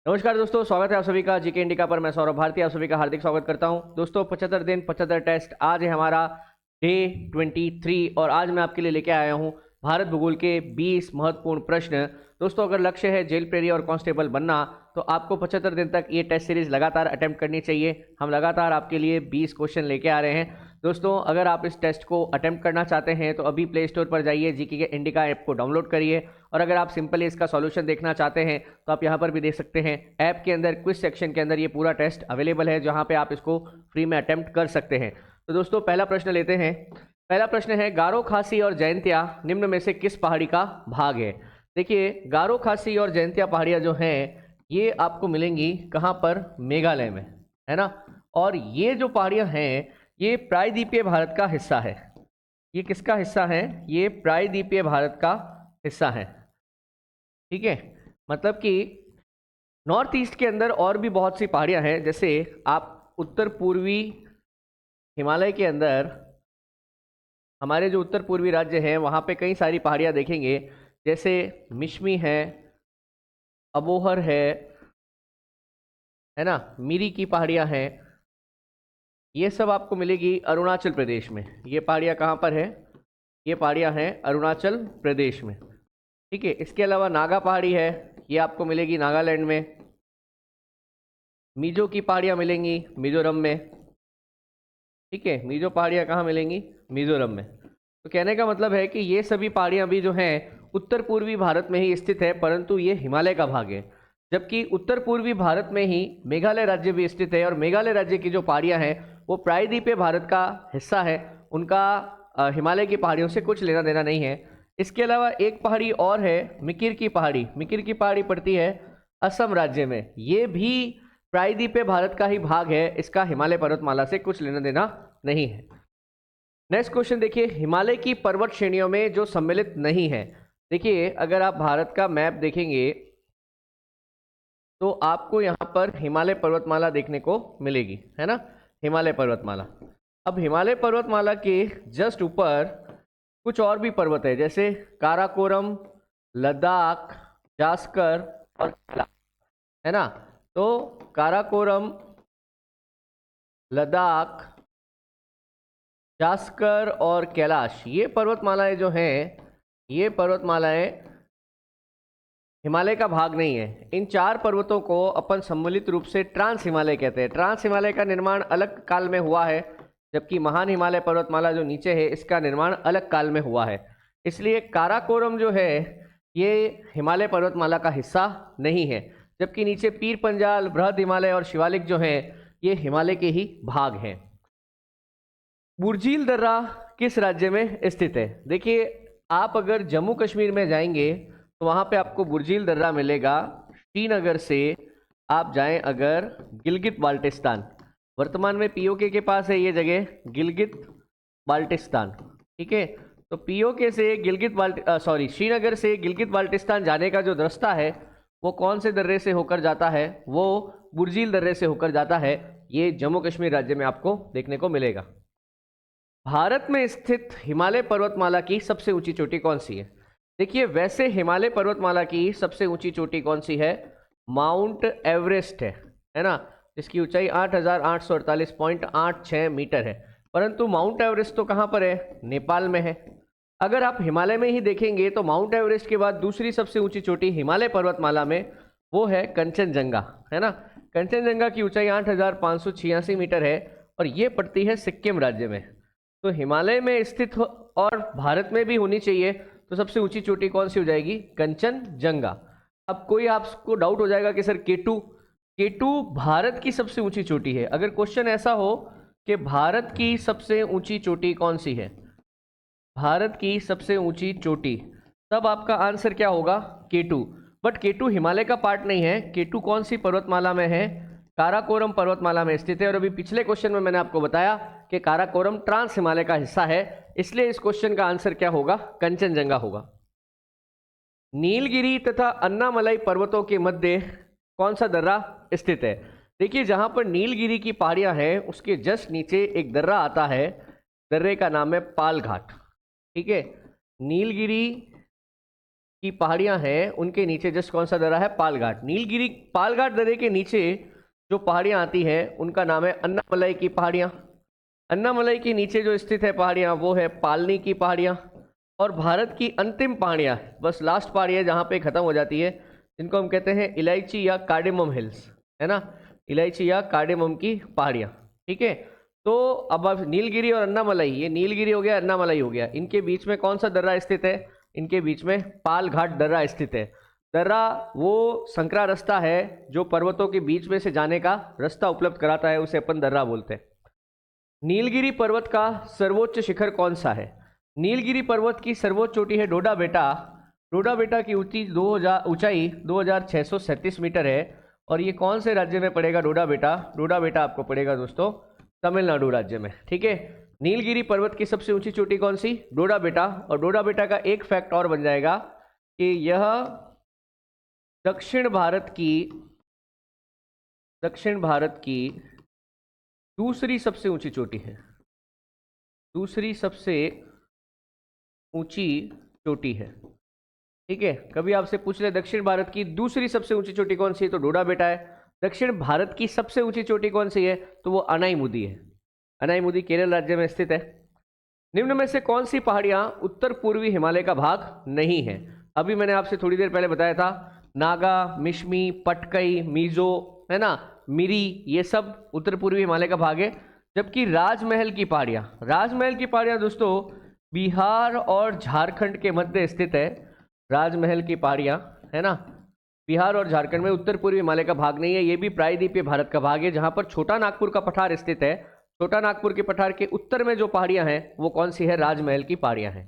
नमस्कार दोस्तों, स्वागत है आप सभी का जीके इंडिका पर। मैं सौरभ भारती आप सभी का हार्दिक स्वागत करता हूं। दोस्तों 75 दिन 75 टेस्ट, आज है हमारा डे 23 और आज मैं आपके लिए लेके आया हूं भारत भूगोल के 20 महत्वपूर्ण प्रश्न। दोस्तों अगर लक्ष्य है जेल प्रेरी और कांस्टेबल बनना तो आपको 75 दिन तक ये टेस्ट सीरीज लगातार अटेम्प्ट करनी चाहिए। हम लगातार आपके लिए 20 क्वेश्चन लेके आ रहे हैं। दोस्तों अगर आप इस टेस्ट को अटेम्प्ट करना चाहते हैं तो अभी प्ले स्टोर पर जाइए, जीके के इंडिका ऐप को डाउनलोड करिए और अगर आप सिंपली इसका सॉल्यूशन देखना चाहते हैं तो आप यहाँ पर भी देख सकते हैं। ऐप के अंदर क्विज सेक्शन के अंदर ये पूरा टेस्ट अवेलेबल है जहाँ पे आप इसको फ्री में अटेम्प्ट कर सकते हैं। तो दोस्तों पहला प्रश्न लेते हैं। पहला प्रश्न है, गारो खासी और जयंतिया निम्न में से किस पहाड़ी का भाग है? देखिए गारो खासी और जयंतिया पहाड़ियाँ जो हैं ये आपको मिलेंगी कहाँ पर? मेघालय में, है ना। और ये जो पहाड़ियाँ हैं ये प्रायद्वीपीय भारत का हिस्सा है। ये किसका हिस्सा है? ये प्रायद्वीपीय भारत का हिस्सा है। ठीक है, मतलब कि नॉर्थ ईस्ट के अंदर और भी बहुत सी पहाड़ियाँ हैं। जैसे आप उत्तर पूर्वी हिमालय के अंदर, हमारे जो उत्तर पूर्वी राज्य हैं वहाँ पे कई सारी पहाड़ियाँ देखेंगे। जैसे मिश्मी है, अबोहर है ना, मिरी की पहाड़ियाँ हैं। ये सब आपको मिलेगी अरुणाचल प्रदेश में। ये पहाड़ियाँ कहाँ पर है? ये पहाड़ियाँ हैं अरुणाचल प्रदेश में। ठीक है, इसके अलावा नागा पहाड़ी है, ये आपको मिलेगी नागालैंड में। मिजो की पहाड़ियाँ मिलेंगी मिजोरम में। ठीक है, मिजो पहाड़ियाँ कहाँ मिलेंगी? मिजोरम में। तो कहने का मतलब है कि ये सभी पहाड़ियाँ भी जो हैं उत्तर पूर्वी भारत में ही स्थित है, परंतु ये हिमालय का भाग है। जबकि उत्तर पूर्वी भारत में ही मेघालय राज्य भी स्थित है और मेघालय राज्य की जो पहाड़ियाँ हैं वो प्रायद्वीपीय भारत का हिस्सा है। उनका हिमालय की पहाड़ियों से कुछ लेना देना नहीं है। इसके अलावा एक पहाड़ी और है, मिकिर की पहाड़ी। मिकिर की पहाड़ी पड़ती है असम राज्य में। ये भी प्रायद्वीपीय भारत का ही भाग है, इसका हिमालय पर्वतमाला से कुछ लेना देना नहीं है। नेक्स्ट क्वेश्चन देखिए, हिमालय की पर्वत श्रेणियों में जो सम्मिलित नहीं है। देखिए अगर आप भारत का मैप देखेंगे तो आपको यहाँ पर हिमालय पर्वतमाला देखने को मिलेगी, है ना, हिमालय पर्वतमाला। अब हिमालय पर्वतमाला के जस्ट ऊपर कुछ और भी पर्वत है, जैसे काराकोरम, लद्दाख, जास्कर और कैलाश, है ना। तो काराकोरम, लद्दाख, जास्कर और कैलाश, ये पर्वतमालाएं जो हैं ये पर्वतमालाएं हिमालय का भाग नहीं है। इन चार पर्वतों को अपन सम्मिलित रूप से ट्रांस हिमालय कहते हैं। ट्रांस हिमालय का निर्माण अलग काल में हुआ है, जबकि महान हिमालय पर्वतमाला जो नीचे है इसका निर्माण अलग काल में हुआ है। इसलिए काराकोरम जो है ये हिमालय पर्वतमाला का हिस्सा नहीं है, जबकि नीचे पीर पंजाल, बृहद हिमालय और शिवालिक जो है ये हिमालय के ही भाग हैं। बुर्जील दर्रा किस राज्य में स्थित है? देखिए आप अगर जम्मू कश्मीर में जाएंगे तो वहाँ पे आपको बुर्जील दर्रा मिलेगा। श्रीनगर से आप जाएं अगर गिलगित बाल्टिस्तान, वर्तमान में पीओके के पास है ये जगह, गिलगित बाल्टिस्तान। ठीक है, तो पीओके से श्रीनगर से गिलगित बाल्टिस्तान जाने का जो रास्ता है वो कौन से दर्रे से होकर जाता है? वो बुर्जील दर्रे से होकर जाता है। ये जम्मू कश्मीर राज्य में आपको देखने को मिलेगा। भारत में स्थित हिमालय पर्वतमाला की सबसे ऊंची चोटी कौन सी है? देखिए वैसे हिमालय पर्वतमाला की सबसे ऊंची चोटी कौन सी है? माउंट एवरेस्ट है ना, जिसकी ऊंचाई 8,848.86 मीटर है। परंतु माउंट एवरेस्ट तो कहाँ पर है? नेपाल में है। अगर आप हिमालय में ही देखेंगे तो माउंट एवरेस्ट के बाद दूसरी सबसे ऊंची चोटी हिमालय पर्वतमाला में वो है कंचनजंगा, है ना। कंचनजंगा की ऊंचाई 8,586 मीटर है और ये पड़ती है सिक्किम राज्य में। तो हिमालय में स्थित और भारत में भी होनी चाहिए, तो सबसे ऊंची चोटी कौन सी हो जाएगी? कंचनजंगा। अब कोई आपको डाउट हो जाएगा कि सर केटू भारत की सबसे ऊंची चोटी है। अगर क्वेश्चन ऐसा हो कि भारत की सबसे ऊंची चोटी कौन सी है, भारत की सबसे ऊंची चोटी, तब आपका आंसर क्या होगा? केटू। बट केटू हिमालय का पार्ट नहीं है। केटू कौन सी पर्वतमाला में है? काराकोरम पर्वतमाला में स्थित है। और अभी पिछले क्वेश्चन में मैंने आपको बताया कि काराकोरम ट्रांस हिमालय का हिस्सा है, इसलिए इस क्वेश्चन का आंसर क्या होगा? कंचनजंगा होगा। नीलगिरी तथा अन्नामलाई पर्वतों के मध्य कौन सा दर्रा स्थित है? देखिए जहां पर नीलगिरी की पहाड़ियां हैं उसके जस्ट नीचे एक दर्रा आता है, दर्रे का नाम है पाल घाट। ठीक है, नीलगिरी की पहाड़ियां हैं उनके नीचे जस्ट कौन सा दर्रा है? पालघाट। नीलगिरी पालघाट दर्रे के नीचे जो पहाड़ियां आती है उनका नाम है अन्नामलई की पहाड़ियां। अन्नामलई के नीचे जो स्थित है पहाड़ियां वो है पालनी की पहाड़ियां। और भारत की अंतिम पहाड़ियां, बस लास्ट पहाड़ी है जहां पे खत्म हो जाती है, जिनको हम कहते हैं इलायची या कार्डेमम हिल्स, है ना, इलायची या कार्डेमम की पहाड़ियां। ठीक है, तो अब नीलगिरी और अन्नामलई, ये नीलगिरी हो गया, अन्नामलई हो गया, इनके बीच में कौन सा दर्रा स्थित है? इनके बीच में पालघाट दर्रा स्थित है। दर्रा वो संकरा रास्ता है जो पर्वतों के बीच में से जाने का रास्ता उपलब्ध कराता है, उसे अपन दर्रा बोलते हैं। नीलगिरी पर्वत का सर्वोच्च शिखर कौन सा है? नीलगिरी पर्वत की सर्वोच्च चोटी है डोडा बेटा। डोडा बेटा की ऊंचाई 2637 मीटर है। और ये कौन से राज्य में पड़ेगा डोडा बेटा? डोडा बेटा आपको पड़ेगा दोस्तों तमिलनाडु राज्य में। ठीक है, नीलगिरी पर्वत की सबसे ऊंची चोटी कौन सी? डोडा बेटा। और डोडा बेटा का एक फैक्ट और बन जाएगा कि यह दक्षिण भारत की दूसरी सबसे ऊंची चोटी है। दूसरी सबसे ऊंची चोटी है। ठीक है, कभी आपसे पूछ ले दक्षिण भारत की दूसरी सबसे ऊंची चोटी कौन सी है, तो डोडा बेटा है। दक्षिण भारत की सबसे ऊंची चोटी कौन सी है, तो वो अनाईमुदी है। अनाईमुदी केरल राज्य में स्थित है। निम्न में से कौन सी पहाड़ियां उत्तर पूर्वी हिमालय का भाग नहीं है? अभी मैंने आपसे थोड़ी देर पहले बताया था, नागा, मिश्मी, पटकई, मीजो, है ना, मिरी, ये सब उत्तर पूर्वी हिमालय का भाग है। जबकि राजमहल की पहाड़ियां दोस्तों बिहार और झारखंड के मध्य स्थित है। राजमहल की पहाड़ियां, है ना, बिहार और झारखंड में, उत्तर पूर्वी हिमालय का भाग नहीं है। ये भी प्रायद्वीपीय भारत का भाग है, जहां पर छोटा नागपुर का पठार स्थित है। छोटा नागपुर के पठार के उत्तर में जो पहाड़ियां हैं वो कौन सी है? राजमहल की पहाड़ियां हैं।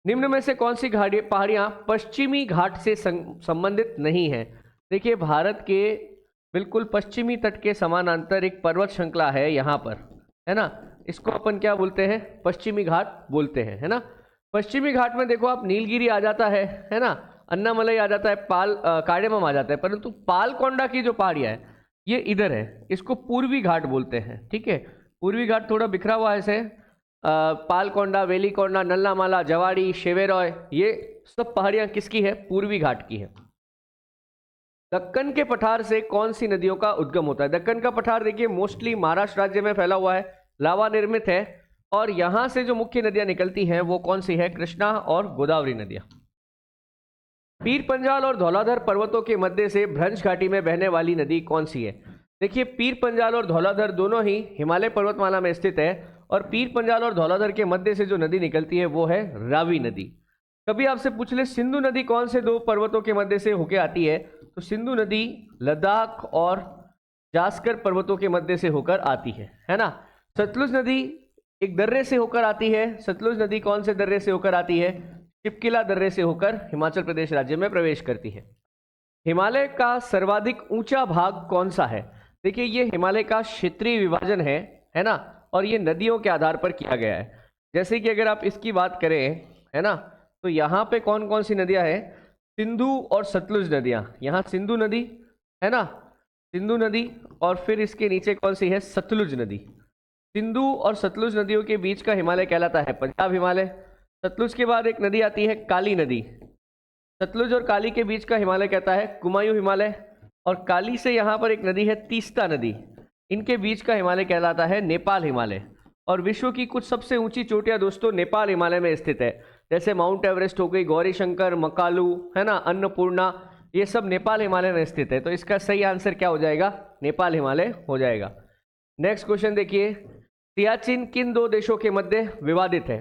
निम्न में से कौन सी पहाड़ियां पश्चिमी घाट से संबंधित नहीं है? देखिए, भारत के बिल्कुल पश्चिमी तट के समानांतर एक पर्वत श्रृंखला है यहाँ पर, है ना, इसको अपन क्या बोलते हैं? पश्चिमी घाट बोलते हैं, है ना। पश्चिमी घाट में देखो आप, नीलगिरी आ जाता है ना, अन्नामलई आ जाता है, कार्डेमम आ जाता है, परंतु पालकोंडा की जो पहाड़ियां है ये इधर है, इसको पूर्वी घाट बोलते हैं। ठीक है, पूर्वी घाट थोड़ा बिखरा हुआ है ऐसे, पालकोंडा, वेलीकोंडा, नल्लामाला, जवाड़ी, शेवेरॉय, ये सब पहाड़ियां किसकी है? पूर्वी घाट की है। दक्कन के पठार से कौन सी नदियों का उद्गम होता है? दक्कन का पठार देखिए मोस्टली महाराष्ट्र राज्य में फैला हुआ है, लावा निर्मित है, और यहां से जो मुख्य नदियां निकलती हैं वो कौन सी है? कृष्णा और गोदावरी नदियां। पीर पंजाल और धौलाधर पर्वतों के मध्य से भ्रंश घाटी में बहने वाली नदी कौन सी है? देखिए, पीर पंजाल और धौलाधर दोनों ही हिमालय पर्वतमाला में स्थित है, और पीर पंजाल और धौलाधर के मध्य से जो नदी निकलती है वो है रावी नदी। कभी आपसे पूछ ले सिंधु नदी कौन से दो पर्वतों के मध्य से होकर आती है, तो सिंधु नदी लद्दाख और जास्कर पर्वतों के मध्य से होकर आती है ना। सतलुज नदी एक दर्रे से होकर आती है। सतलुज नदी कौन से दर्रे से होकर आती है? चिपकिला दर्रे से होकर हिमाचल प्रदेश राज्य में प्रवेश करती है। हिमालय का सर्वाधिक ऊंचा भाग कौन सा है? देखिए, ये हिमालय का क्षेत्रीय विभाजन है ना, और ये नदियों के आधार पर किया गया है। जैसे कि अगर आप इसकी बात करें, है ना, तो यहाँ पे कौन कौन सी नदियां हैं? सिंधु और सतलुज नदियां। यहाँ सिंधु नदी है ना, सिंधु नदी, और फिर इसके नीचे कौन सी है? सतलुज नदी। सिंधु और सतलुज नदियों के बीच का हिमालय कहलाता है पंजाब हिमालय। सतलुज के बाद एक नदी आती है काली नदी। सतलुज और काली के बीच का हिमालय कहता है कुमायूं हिमालय, और काली से यहाँ पर एक नदी है तीस्ता नदी, इनके बीच का हिमालय कहलाता है नेपाल हिमालय। और विश्व की कुछ सबसे ऊंची चोटियां दोस्तों नेपाल हिमालय में स्थित है, जैसे माउंट एवरेस्ट हो गई, गौरी शंकर, मकालू, है ना, अन्नपूर्णा, ये सब नेपाल हिमालय में स्थित है। तो इसका सही आंसर क्या हो जाएगा? नेपाल हिमालय हो जाएगा। नेक्स्ट क्वेश्चन देखिए, सियाचिन किन दो देशों के मध्य विवादित है?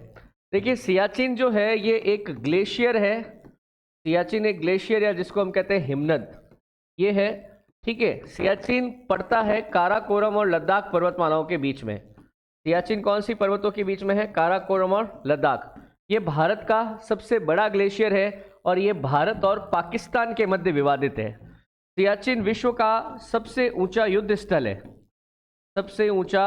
देखिए, सियाचिन जो है ये एक ग्लेशियर है। सियाचिन एक ग्लेशियर, या जिसको हम कहते हैं हिमनद, ये है। ठीक है, सियाचिन पड़ता है काराकोरम और लद्दाख पर्वतमालाओं के बीच में। सियाचिन कौन सी पर्वतों के बीच में है? काराकोरम और लद्दाख। ये भारत का सबसे बड़ा ग्लेशियर है, और ये भारत और पाकिस्तान के मध्य विवादित है। सियाचिन विश्व का सबसे ऊंचा युद्ध स्थल है, सबसे ऊंचा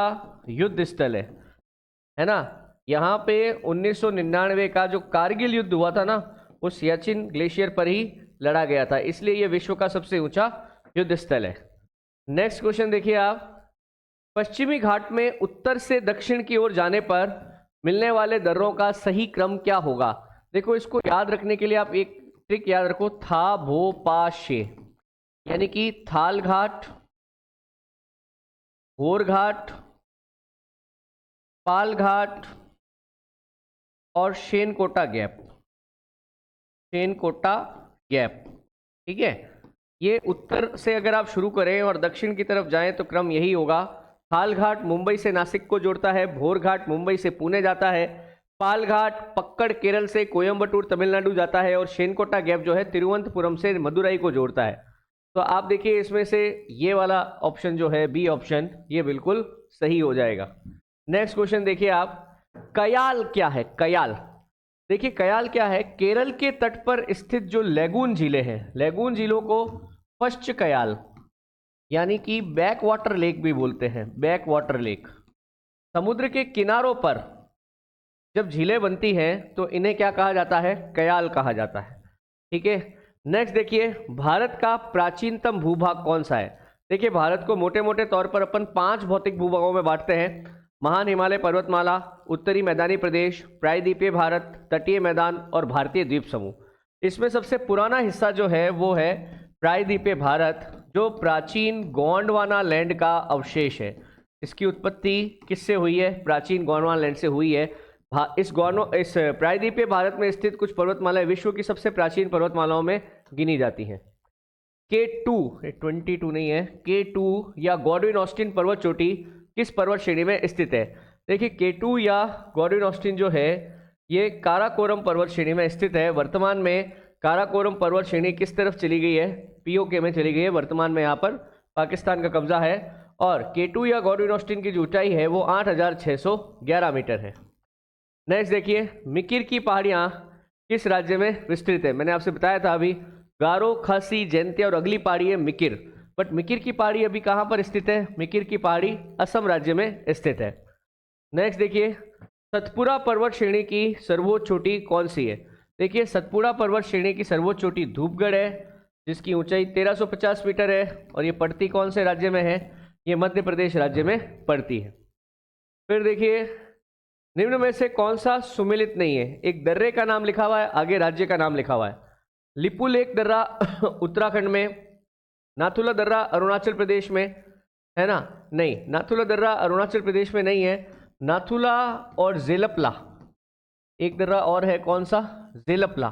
युद्ध स्थल है ना। यहाँ पे 1999 का जो कारगिल युद्ध हुआ था ना, वो सियाचिन ग्लेशियर पर ही लड़ा गया था, इसलिए ये विश्व का सबसे ऊंचा युद्ध स्थल है। नेक्स्ट क्वेश्चन देखिए आप, पश्चिमी घाट में उत्तर से दक्षिण की ओर जाने पर मिलने वाले दर्रों का सही क्रम क्या होगा? देखो, इसको याद रखने के लिए आप एक ट्रिक याद रखो, था भो पा शे, यानी कि थाल घाट, भोर घाट, पाल घाट और शेनकोटा गैप, शेनकोटा गैप। ठीक है, ये उत्तर से अगर आप शुरू करें और दक्षिण की तरफ जाएं तो क्रम यही होगा। थाल घाट मुंबई से नासिक को जोड़ता है, भोर घाट मुंबई से पुणे जाता है, पाल घाट पक्कड़ केरल से कोयम्बटूर तमिलनाडु जाता है और शेनकोटा गैप जो है तिरुवनंतपुरम से मदुरई को जोड़ता है। तो आप देखिए इसमें से ये वाला ऑप्शन जो है बी ऑप्शन, ये बिल्कुल सही हो जाएगा। नेक्स्ट क्वेश्चन देखिए आप, कयाल क्या है? कयाल, देखिए कयाल क्या है, केरल के तट पर स्थित जो लैगून झीलें हैं, लैगून झीलों को पश्च कयाल यानी कि बैक वाटर लेक भी बोलते हैं, बैक वाटर लेक। समुद्र के किनारों पर जब झीलें बनती हैं तो इन्हें क्या कहा जाता है? कयाल कहा जाता है। ठीक है, नेक्स्ट देखिए, भारत का प्राचीनतम भूभाग कौन सा है? देखिए भारत को मोटे मोटे तौर पर अपन 5 भौतिक भूभागों में बांटते हैं, महान हिमालय पर्वतमाला, उत्तरी मैदानी प्रदेश, प्रायद्वीपीय भारत, तटीय मैदान और भारतीय द्वीप समूह। इसमें सबसे पुराना हिस्सा जो है वो है प्रायद्वीपीय भारत, जो प्राचीन गोंडवाना लैंड का अवशेष है। इसकी उत्पत्ति किससे हुई है? प्राचीन गोंडवाना लैंड से हुई है। इस प्रायद्वीपीय भारत में स्थित कुछ पर्वतमालाएं विश्व की सबसे प्राचीन पर्वतमालाओं में गिनी जाती हैं। K2, 22 नहीं है, K2 या गॉडविन ऑस्टिन पर्वत चोटी किस पर्वत श्रेणी में स्थित है? देखिए K2 या गॉडविन ऑस्टिन जो है ये काराकोरम पर्वत श्रेणी में स्थित है। वर्तमान में काराकोरम पर्वत श्रेणी किस तरफ चली गई है? POK में चली गई है। वर्तमान में यहाँ पर पाकिस्तान का कब्जा है और K2 या गॉडविन ऑस्टिन की जो ऊंचाई है वो 8611 मीटर है। नेक्स्ट देखिए, मिकिर की पहाड़ियाँ किस राज्य में विस्तृत है? मैंने आपसे बताया था अभी, गारो, खासी, जयंतिया और अगली पहाड़ी है मिकिर। बट मिकिर की पहाड़ी अभी कहाँ पर स्थित है? मिकिर की पहाड़ी असम राज्य में स्थित है। नेक्स्ट देखिए, सतपुड़ा पर्वत श्रेणी की सर्वोच्च चोटी कौन सी है? देखिए सतपुड़ा पर्वत श्रेणी की सर्वोच्च चोटी धूपगढ़ है, जिसकी ऊंचाई 1350 मीटर है और ये पड़ती कौन से राज्य में है? ये मध्य प्रदेश राज्य में पड़ती है। फिर देखिए, निम्न में से कौन सा सुमेलित नहीं है? एक दर्रे का नाम लिखा हुआ है, आगे राज्य का नाम लिखा हुआ है। लिपुलेख दर्रा उत्तराखंड में, नाथुला दर्रा अरुणाचल प्रदेश में है ना? नहीं, नाथुला दर्रा अरुणाचल प्रदेश में नहीं है। नाथुला और जेलपला, एक दर्रा और है, कौन सा? जेलपला।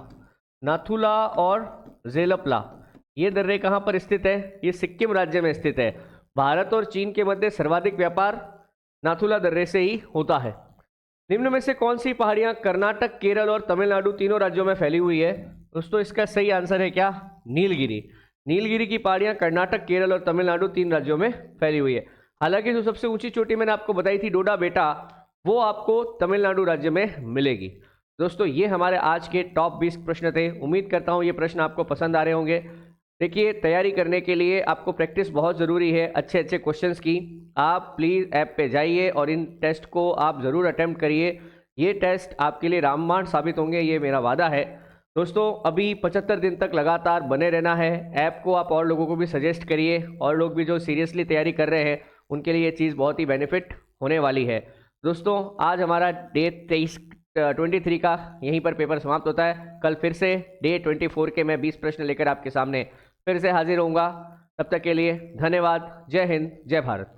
नाथुला और जेलपला ये दर्रे कहाँ पर स्थित है? ये सिक्किम राज्य में स्थित है। भारत और चीन के मध्य सर्वाधिक व्यापार नाथुला दर्रे से ही होता है। निम्न में से कौन सी पहाड़ियाँ कर्नाटक, केरल और तमिलनाडु तीनों राज्यों में फैली हुई है? दोस्तों इसका सही आंसर है क्या? नीलगिरी। नीलगिरी की पहाड़ियाँ कर्नाटक, केरल और तमिलनाडु 3 राज्यों में फैली हुई है। हालांकि जो सबसे ऊंची चोटी मैंने आपको बताई थी डोडा बेटा, वो आपको तमिलनाडु राज्य में मिलेगी। दोस्तों ये हमारे आज के टॉप 20 प्रश्न थे। उम्मीद करता हूँ ये प्रश्न आपको पसंद आ रहे होंगे। देखिए तैयारी करने के लिए आपको प्रैक्टिस बहुत ज़रूरी है अच्छे अच्छे क्वेश्चंस की। आप प्लीज़ ऐप पे जाइए और इन टेस्ट को आप ज़रूर अटेम्प्ट करिए। ये टेस्ट आपके लिए रामबाण साबित होंगे, ये मेरा वादा है। दोस्तों अभी 75 दिन तक लगातार बने रहना है। ऐप को आप और लोगों को भी सजेस्ट करिए, और लोग भी जो सीरियसली तैयारी कर रहे हैं उनके लिए ये चीज़ बहुत ही बेनिफिट होने वाली है। दोस्तों आज हमारा डे 23 का यहीं पर पेपर समाप्त होता है। कल फिर से डे 24 के मैं 20 प्रश्न लेकर आपके सामने फिर से हाजिर होऊंगा। तब तक के लिए धन्यवाद। जय हिंद, जय भारत।